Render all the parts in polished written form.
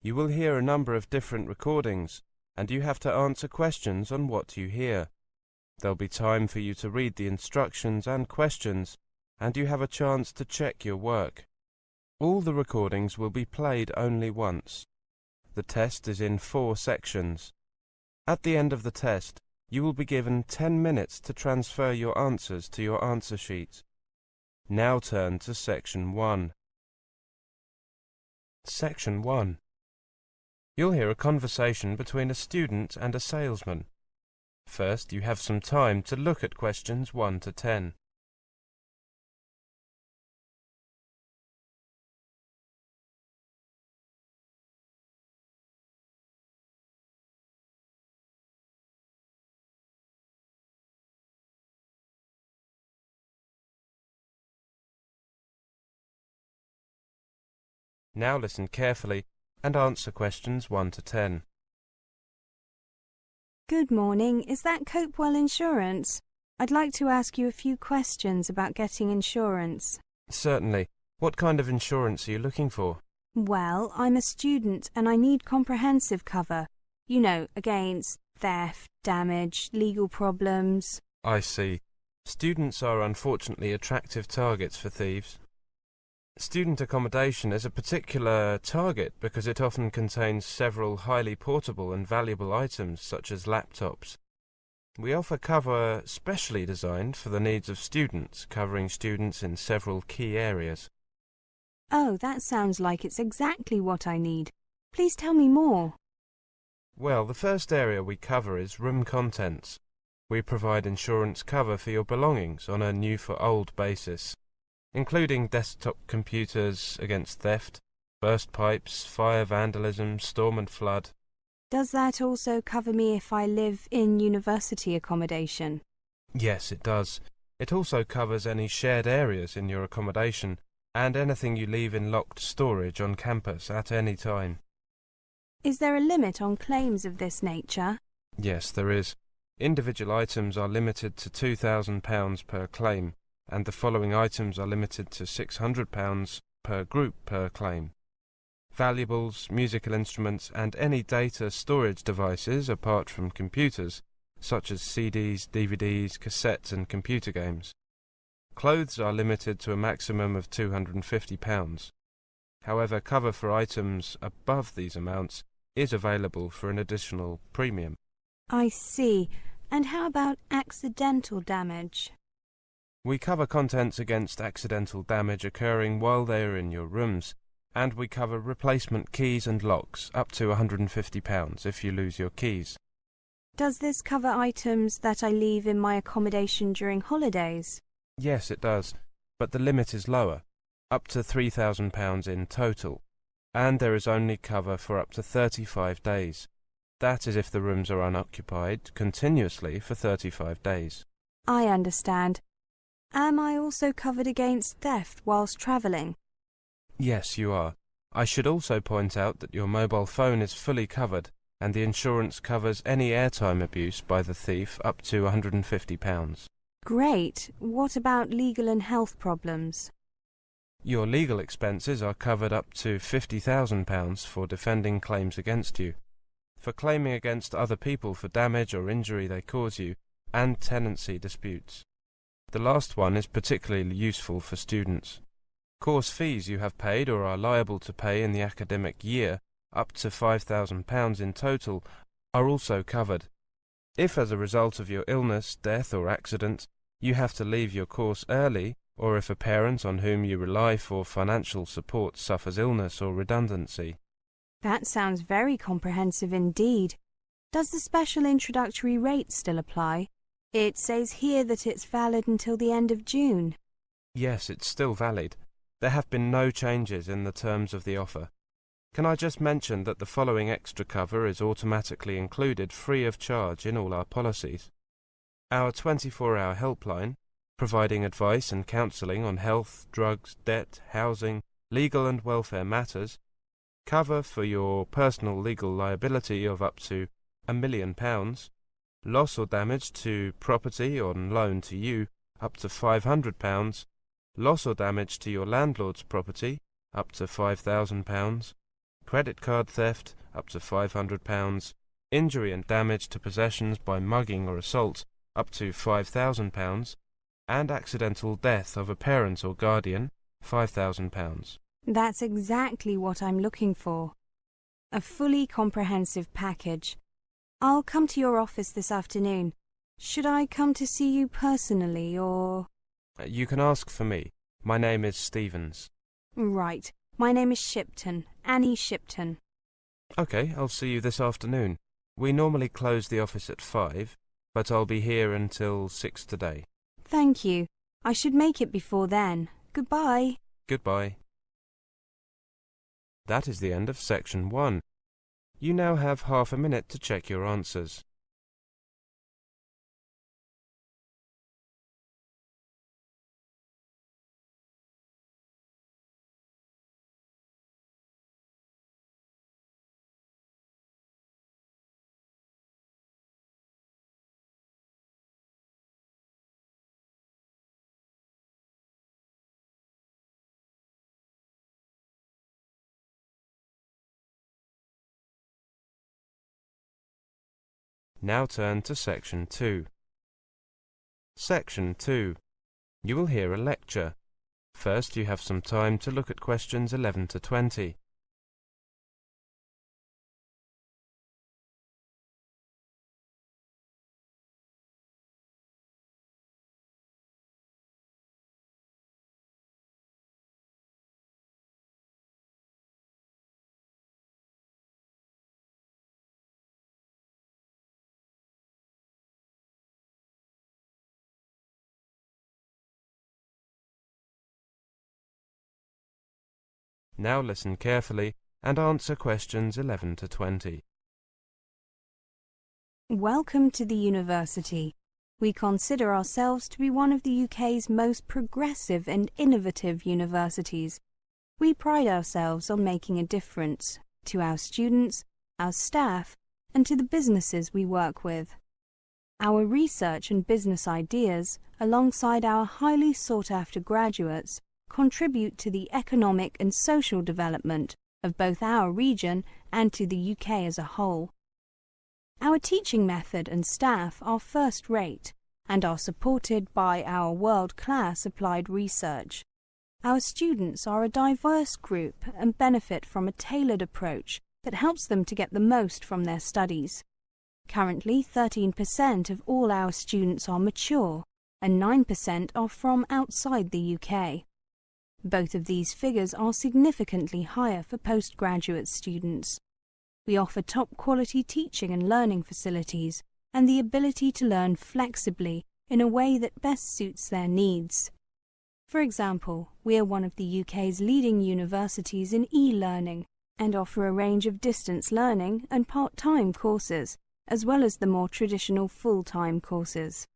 You will hear a number of different recordings, and you have to answer questions on what you hear. There'll be time for you to read the instructions and questions, and you have a chance to check your work. All the recordings will be played only once. The test is in 4 sections. At the end of the test, you will be given 10 minutes to transfer your answers to your answer sheet. Now turn to Section 1. Section 1. You'll hear a conversation between a student and a salesman. First, you have some time to look at questions 1 to 10. Now listen carefully and answer questions 1 to 10. Good morning. Is that Copewell Insurance? I'd like to ask you a few questions about getting insurance. Certainly. What kind of insurance are you looking for? Well, I'm a student and I need comprehensive cover. You know, against theft, damage, legal problems. I see. Students are unfortunately attractive targets for thieves. Student accommodation is a particular target because it often contains several highly portable and valuable items such as laptops. We offer cover specially designed for the needs of students, covering students in several key areas. Oh, that sounds like it's exactly what I need. Please tell me more. Well, the first area we cover is room contents. We provide insurance cover for your belongings on a new-for-old basis, including desktop computers against theft, burst pipes, fire vandalism, storm and flood. Does that also cover me if I live in university accommodation? Yes, it does. It also covers any shared areas in your accommodation and anything you leave in locked storage on campus at any time. Is there a limit on claims of this nature? Yes, there is. Individual items are limited to £2,000 per claim, and the following items are limited to £600 per group per claim. Valuables, musical instruments, and any data storage devices apart from computers, such as CDs, DVDs, cassettes, and computer games. Clothes are limited to a maximum of £250. However, cover for items above these amounts is available for an additional premium. I see. And how about accidental damage? We cover contents against accidental damage occurring while they are in your rooms, and we cover replacement keys and locks up to £150 if you lose your keys. Does this cover items that I leave in my accommodation during holidays? Yes, it does, but the limit is lower, up to £3,000 in total, and there is only cover for up to 35 days. That is if the rooms are unoccupied continuously for 35 days. I understand. Am I also covered against theft whilst travelling? Yes, you are. I should also point out that your mobile phone is fully covered, and the insurance covers any airtime abuse by the thief up to £150. Great. What about legal and health problems? Your legal expenses are covered up to £50,000 for defending claims against you, for claiming against other people for damage or injury they cause you, and tenancy disputes. The last one is particularly useful for students. Course fees you have paid or are liable to pay in the academic year, up to £5,000 in total, are also covered. If as a result of your illness, death or accident, you have to leave your course early, or if a parent on whom you rely for financial support suffers illness or redundancy. That sounds very comprehensive indeed. Does the special introductory rate still apply? It says here that it's valid until the end of June. Yes, it's still valid. There have been no changes in the terms of the offer. Can I just mention that the following extra cover is automatically included free of charge in all our policies. Our 24-hour helpline, providing advice and counselling on health, drugs, debt, housing, legal and welfare matters, cover for your personal legal liability of up to £1 million, loss or damage to property on loan to you up to £500, loss or damage to your landlord's property up to £5,000, credit card theft up to £500, injury and damage to possessions by mugging or assault up to £5,000, and accidental death of a parent or guardian, £5,000. That's exactly what I'm looking for. A fully comprehensive package. I'll come to your office this afternoon. Should I come to see you personally, or...? You can ask for me. My name is Stevens. Right. My name is Shipton. Annie Shipton. Okay, I'll see you this afternoon. We normally close the office at 5, but I'll be here until 6 today. Thank you. I should make it before then. Goodbye. Goodbye. That is the end of section 1. You now have half a minute to check your answers. Now turn to section 2. Section 2. You will hear a lecture. First, you have some time to look at questions 11 to 20. Now listen carefully and answer questions 11 to 20. Welcome to the university. We consider ourselves to be one of the UK's most progressive and innovative universities. We pride ourselves on making a difference to our students, our staff, and to the businesses we work with. Our research and business ideas, alongside our highly sought-after graduates, contribute to the economic and social development of both our region and to the UK as a whole. Our teaching method and staff are first-rate and are supported by our world-class applied research. Our students are a diverse group and benefit from a tailored approach that helps them to get the most from their studies. Currently, 13% of all our students are mature and 9% are from outside the UK. Both of these figures are significantly higher for postgraduate students. We offer top-quality teaching and learning facilities and the ability to learn flexibly in a way that best suits their needs. For example, we are one of the UK's leading universities in e-learning and offer a range of distance learning and part-time courses, as well as the more traditional full-time courses.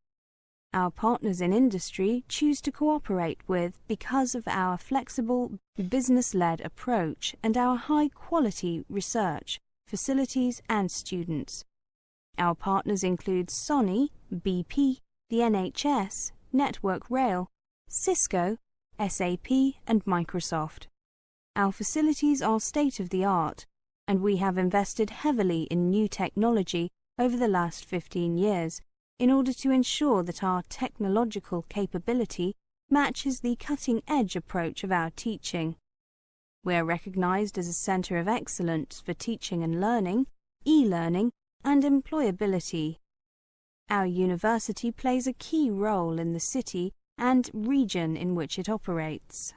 Our partners in industry choose to cooperate with because of our flexible, business-led approach and our high-quality research, facilities and students. Our partners include Sony, BP, the NHS, Network Rail, Cisco, SAP and Microsoft. Our facilities are state-of-the-art, and we have invested heavily in new technology over the last 15 years in order to ensure that our technological capability matches the cutting-edge approach of our teaching. We are recognised as a centre of excellence for teaching and learning, e-learning and employability. Our university plays a key role in the city and region in which it operates.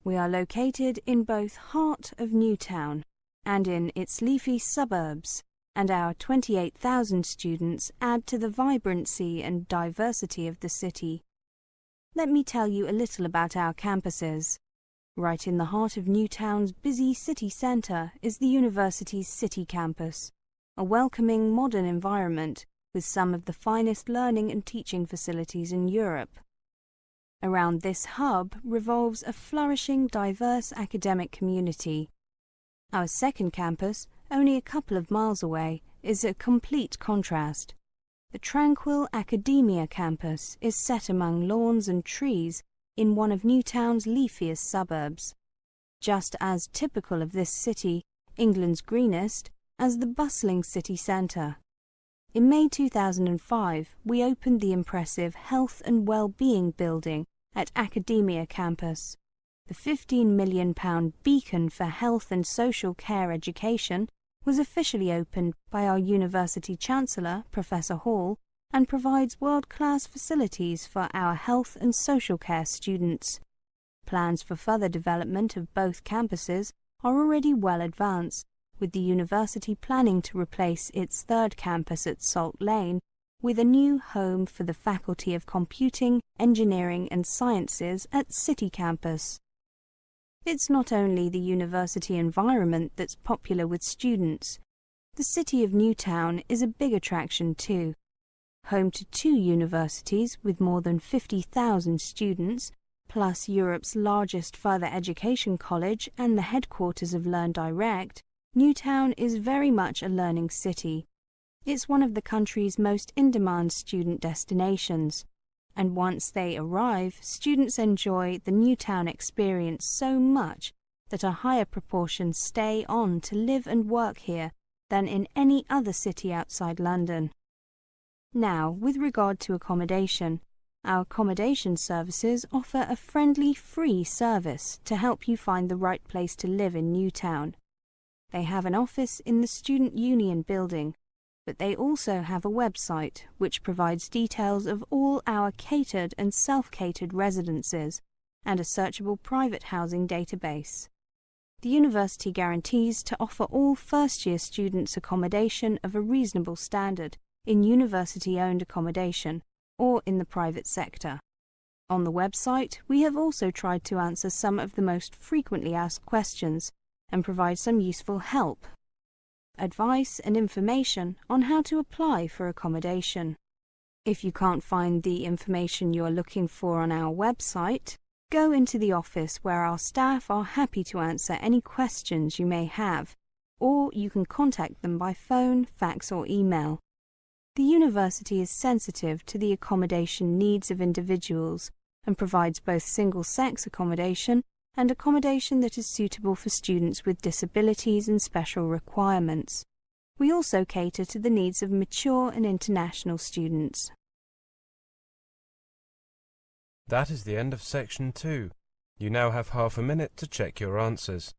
We are located in both heart of Newtown and in its leafy suburbs, and our 28,000 students add to the vibrancy and diversity of the city. Let me tell you a little about our campuses. Right in the heart of Newtown's busy city centre is the university's city campus, a welcoming modern environment with some of the finest learning and teaching facilities in Europe. Around this hub revolves a flourishing, diverse academic community. Our second campus, only a couple of miles away, is a complete contrast. The tranquil Academia campus is set among lawns and trees in one of Newtown's leafiest suburbs. Just as typical of this city, England's greenest, as the bustling city centre. In May 2005, we opened the impressive Health and Wellbeing Building at Academia campus. The £15 million beacon for health and social care education was officially opened by our University Chancellor, Professor Hall, and provides world-class facilities for our health and social care students. Plans for further development of both campuses are already well advanced, with the university planning to replace its third campus at Salt Lane with a new home for the Faculty of Computing, Engineering and Sciences at City Campus. It's not only the university environment that's popular with students. The city of Newtown is a big attraction too. Home to 2 universities with more than 50,000 students, plus Europe's largest further education college and the headquarters of Learn Direct, Newtown is very much a learning city. It's one of the country's most in-demand student destinations, and once they arrive, students enjoy the Newtown experience so much that a higher proportion stay on to live and work here than in any other city outside London. Now, with regard to accommodation, our accommodation services offer a friendly, free service to help you find the right place to live in Newtown. They have an office in the Student Union building, but they also have a website which provides details of all our catered and self-catered residences and a searchable private housing database. The university guarantees to offer all first-year students accommodation of a reasonable standard in university-owned accommodation or in the private sector. On the website, we have also tried to answer some of the most frequently asked questions and provide some useful help, advice and information on how to apply for accommodation. If you can't find the information you are looking for on our website, go into the office where our staff are happy to answer any questions you may have, or you can contact them by phone, fax or email. The university is sensitive to the accommodation needs of individuals and provides both single-sex accommodation and accommodation that is suitable for students with disabilities and special requirements. We also cater to the needs of mature and international students. That is the end of section 2. You now have half a minute to check your answers.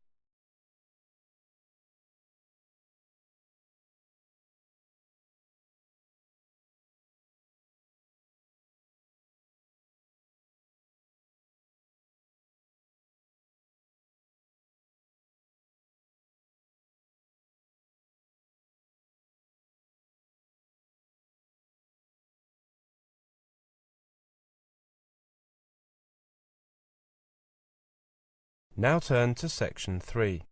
Now turn to section 3.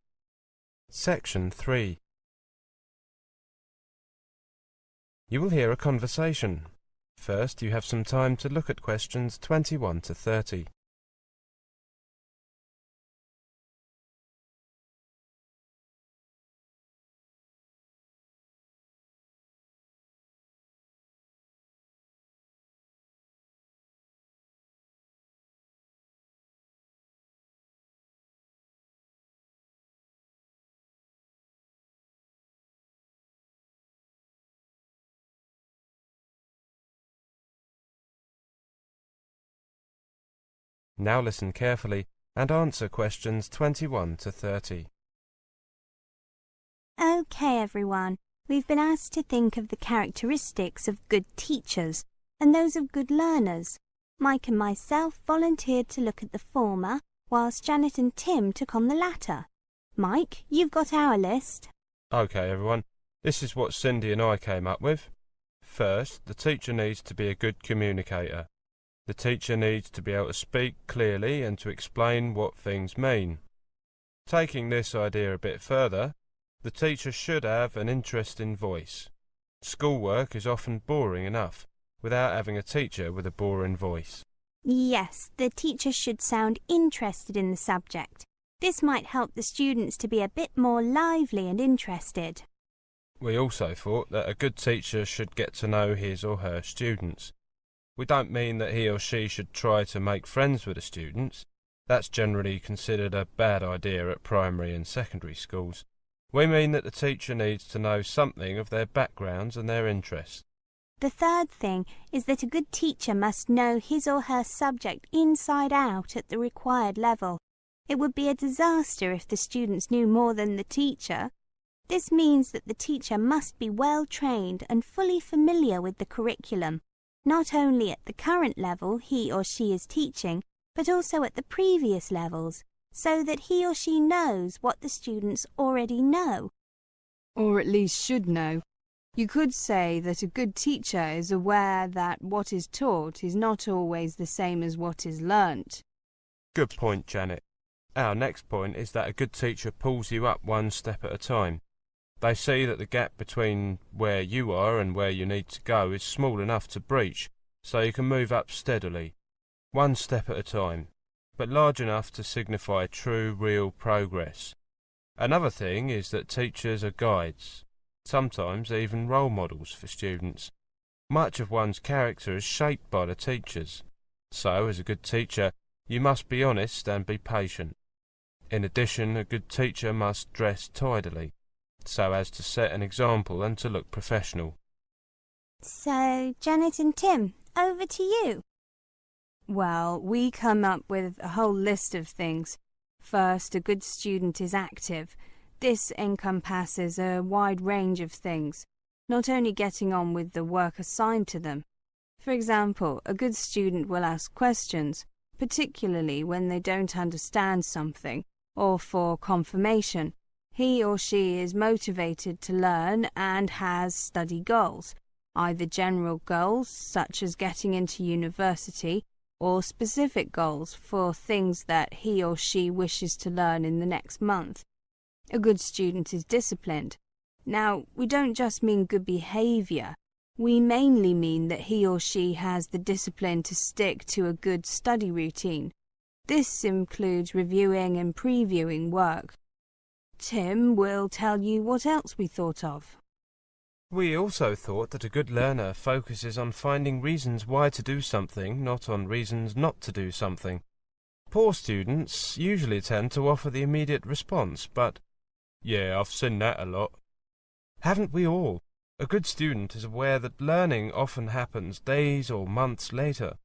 Section 3. You will hear a conversation. First, you have some time to look at questions 21 to 30. Now listen carefully and answer questions 21 to 30. Okay, everyone. We've been asked to think of the characteristics of good teachers and those of good learners. Mike and myself volunteered to look at the former, whilst Janet and Tim took on the latter. Mike, you've got our list. Okay, everyone. This is what Cindy and I came up with. First, the teacher needs to be a good communicator. The teacher needs to be able to speak clearly and to explain what things mean. Taking this idea a bit further, the teacher should have an interesting voice. Schoolwork is often boring enough without having a teacher with a boring voice. Yes, the teacher should sound interested in the subject. This might help the students to be a bit more lively and interested. We also thought that a good teacher should get to know his or her students. We don't mean that he or she should try to make friends with the students. That's generally considered a bad idea at primary and secondary schools. We mean that the teacher needs to know something of their backgrounds and their interests. The third thing is that a good teacher must know his or her subject inside out at the required level. It would be a disaster if the students knew more than the teacher. This means that the teacher must be well trained and fully familiar with the curriculum, not only at the current level he or she is teaching, but also at the previous levels, so that he or she knows what the students already know. Or at least should know. You could say that a good teacher is aware that what is taught is not always the same as what is learnt. Good point, Janet. Our next point is that a good teacher pulls you up one step at a time. They see that the gap between where you are and where you need to go is small enough to breach, so you can move up steadily, one step at a time, but large enough to signify true, real progress. Another thing is that teachers are guides, sometimes even role models for students. Much of one's character is shaped by the teachers. So, as a good teacher, you must be honest and be patient. In addition, a good teacher must dress tidily, so as to set an example and to look professional. So, Janet and Tim, over to you. Well, we come up with a whole list of things. First, a good student is active. This encompasses a wide range of things, not only getting on with the work assigned to them. For example, a good student will ask questions, particularly when they don't understand something, or for confirmation. He or she is motivated to learn and has study goals, either general goals such as getting into university, or specific goals for things that he or she wishes to learn in the next month. A good student is disciplined. Now, we don't just mean good behaviour. We mainly mean that he or she has the discipline to stick to a good study routine. This includes reviewing and previewing work. Tim will tell you what else we thought of. We also thought that a good learner focuses on finding reasons why to do something, not on reasons not to do something. Poor students usually tend to offer the immediate response, but, "Yeah, I've seen that a lot." Haven't we all? A good student is aware that learning often happens days or months later.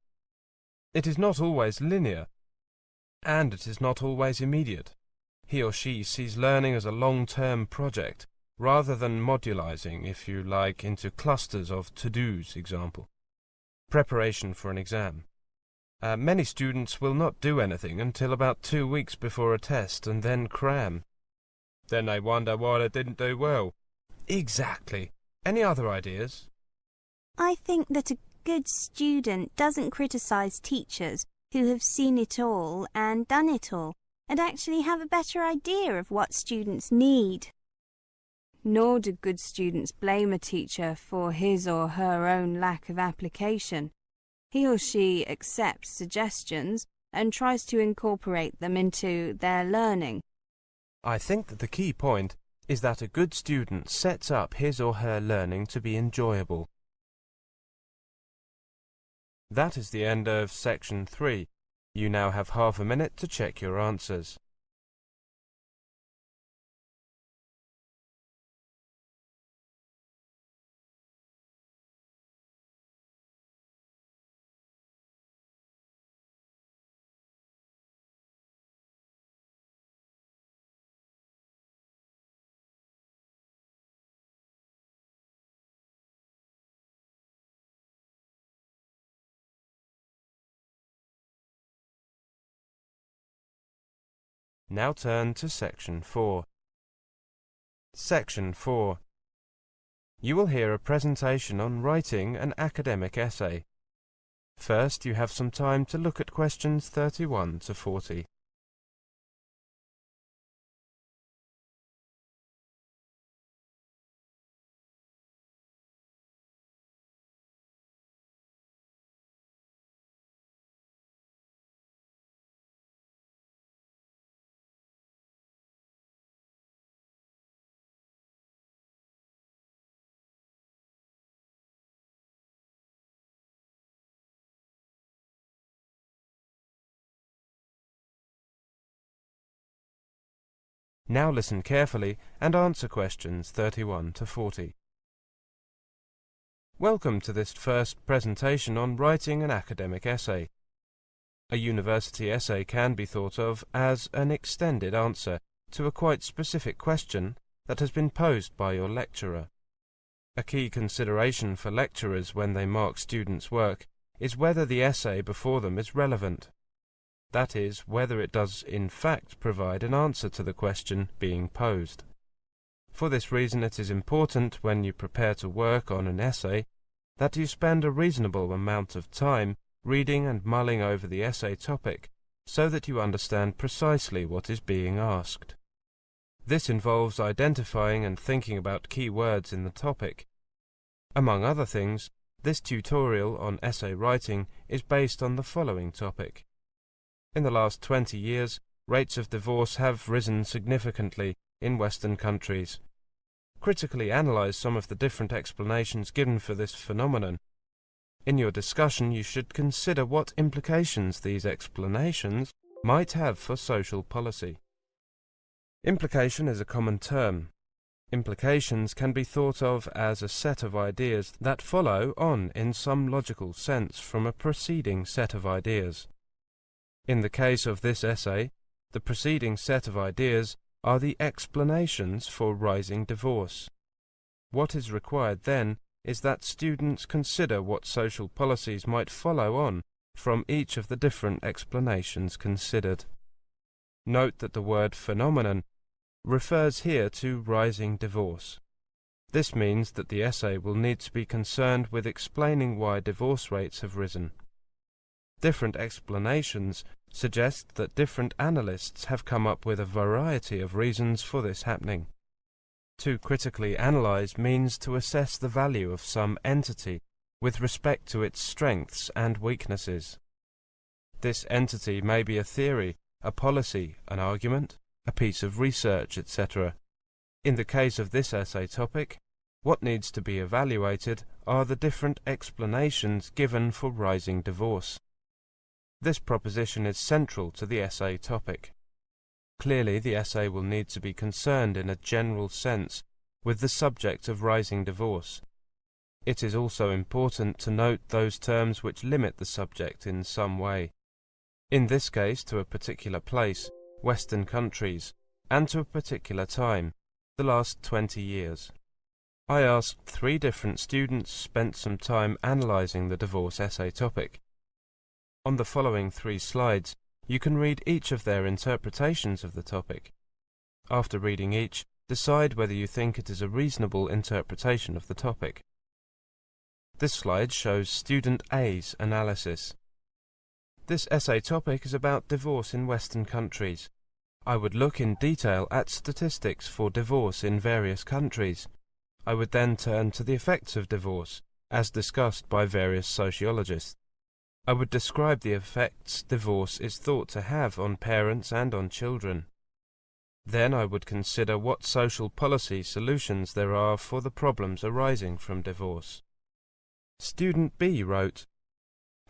It is not always linear, and it is not always immediate. He or she sees learning as a long-term project, rather than modularizing, if you like, into clusters of to-dos, example. Preparation for an exam. Many students will not do anything until about 2 weeks before a test and then cram. Then they wonder why they didn't do well. Exactly. Any other ideas? I think that a good student doesn't criticise teachers who have seen it all and done it all, and actually have a better idea of what students need. Nor do good students blame a teacher for his or her own lack of application. He or she accepts suggestions and tries to incorporate them into their learning. I think that the key point is that a good student sets up his or her learning to be enjoyable. That is the end of section 3. You now have half a minute to check your answers. Now turn to section 4. Section 4. You will hear a presentation on writing an academic essay. First, you have some time to look at questions 31 to 40. Now listen carefully and answer questions 31 to 40. Welcome to this first presentation on writing an academic essay. A university essay can be thought of as an extended answer to a quite specific question that has been posed by your lecturer. A key consideration for lecturers when they mark students' work is whether the essay before them is relevant. That is, whether it does in fact provide an answer to the question being posed. For this reason it is important when you prepare to work on an essay that you spend a reasonable amount of time reading and mulling over the essay topic so that you understand precisely what is being asked. This involves identifying and thinking about key words in the topic. Among other things, this tutorial on essay writing is based on the following topic. In the last 20 years, rates of divorce have risen significantly in Western countries. Critically analyze some of the different explanations given for this phenomenon. In your discussion, you should consider what implications these explanations might have for social policy. Implication is a common term. Implications can be thought of as a set of ideas that follow on in some logical sense from a preceding set of ideas. In the case of this essay, the preceding set of ideas are the explanations for rising divorce. What is required then is that students consider what social policies might follow on from each of the different explanations considered. Note that the word phenomenon refers here to rising divorce. This means that the essay will need to be concerned with explaining why divorce rates have risen. Different explanations suggest that different analysts have come up with a variety of reasons for this happening. To critically analyze means to assess the value of some entity with respect to its strengths and weaknesses. This entity may be a theory, a policy, an argument, a piece of research, etc. In the case of this essay topic, what needs to be evaluated are the different explanations given for rising divorce. This proposition is central to the essay topic. Clearly, the essay will need to be concerned in a general sense with the subject of rising divorce. It is also important to note those terms which limit the subject in some way. In this case, to a particular place, Western countries, and to a particular time, the last 20 years. I asked 3 different students, spent some time analyzing the divorce essay topic. On the following 3 slides, you can read each of their interpretations of the topic. After reading each, decide whether you think it is a reasonable interpretation of the topic. This slide shows student A's analysis. This essay topic is about divorce in Western countries. I would look in detail at statistics for divorce in various countries. I would then turn to the effects of divorce, as discussed by various sociologists. I would describe the effects divorce is thought to have on parents and on children. Then I would consider what social policy solutions there are for the problems arising from divorce. Student B wrote,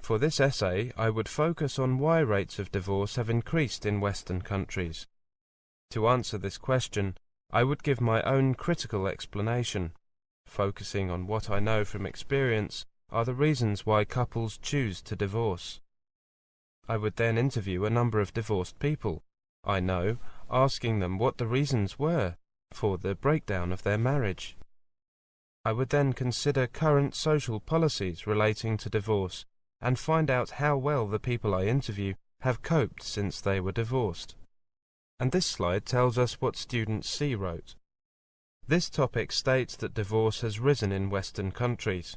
"For this essay, I would focus on why rates of divorce have increased in Western countries. To answer this question, I would give my own critical explanation, focusing on what I know from experience are the reasons why couples choose to divorce. I would then interview a number of divorced people I know, asking them what the reasons were for the breakdown of their marriage. I would then consider current social policies relating to divorce and find out how well the people I interview have coped since they were divorced." And this slide tells us what student C wrote. This topic states that divorce has risen in Western countries.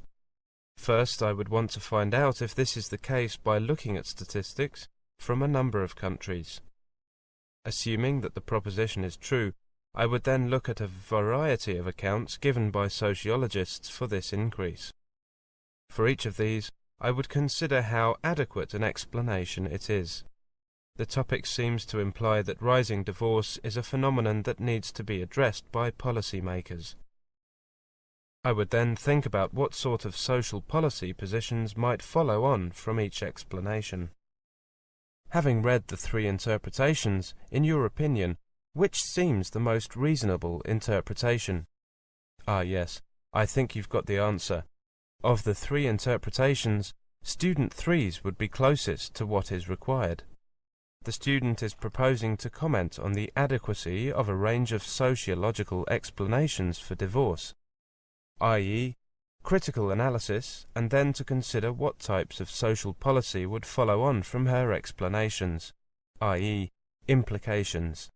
First, I would want to find out if this is the case by looking at statistics from a number of countries. Assuming that the proposition is true, I would then look at a variety of accounts given by sociologists for this increase. For each of these, I would consider how adequate an explanation it is. The topic seems to imply that rising divorce is a phenomenon that needs to be addressed by policymakers. I would then think about what sort of social policy positions might follow on from each explanation. Having read the 3 interpretations, in your opinion, Which seems the most reasonable interpretation? Ah, yes, I think you've got the answer. Of the three interpretations, student 3's would be closest to what is required. The student is proposing to comment on the adequacy of a range of sociological explanations for divorce, i.e., critical analysis, and then to consider what types of social policy would follow on from her explanations, i.e., implications.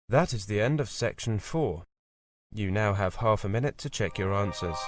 That is the end of section 4. You now have half a minute to check your answers.